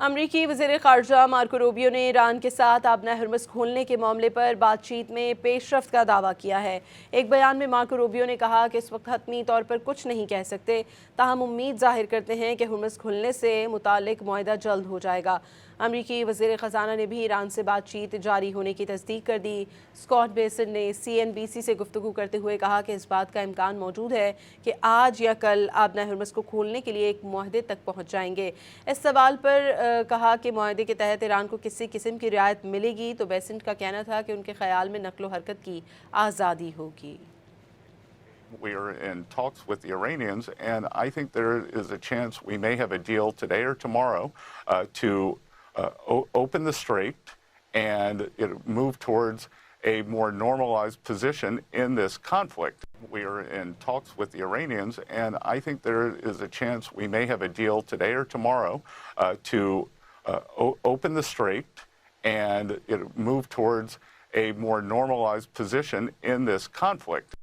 अमरीकी वज़ीर ख़ारजा Marco Rubio ने ईरान के साथ आबना हरमज़ खोलने के मामले पर बातचीत में पेशरफ्त का दावा किया है। एक बयान में मार्को रूबियो ने कहा कि इस वक्त हतमी तौर पर कुछ नहीं कह सकते, ताहम उम्मीद जाहिर करते हैं कि हरमज़ खुलने से मुतालिक मुआहदा जल्द हो जाएगा। अमरीकी वज़ीर ख़ज़ाना ने भी ईरान से बातचीत जारी होने की तस्दीक कर दी। स्कॉट बेसन ने CNBC से गुफ्तगू करते हुए कहा कि इस बात का इम्कान मौजूद है कि आज या कल आबना हरमज़ को खोलने के लिए एक मुआहदे तक पहुँच जाएंगे। इस सवाल पर कहा कि मुआहदे के तहत ईरान को किसी किस्म की रियायत मिलेगी तो बेसेंट का कहना था कि उनके ख्याल में नकलो हरकत की आज़ादी होगी। We are in talks with the Iranians, and I think there is a chance we may have a deal today or tomorrow to open the strait and move towards a more normalized position in this conflict. We are in talks with the Iranians, and I think there is a chance we may have a deal today or tomorrow to open the strait and move towards a more normalized position in this conflict.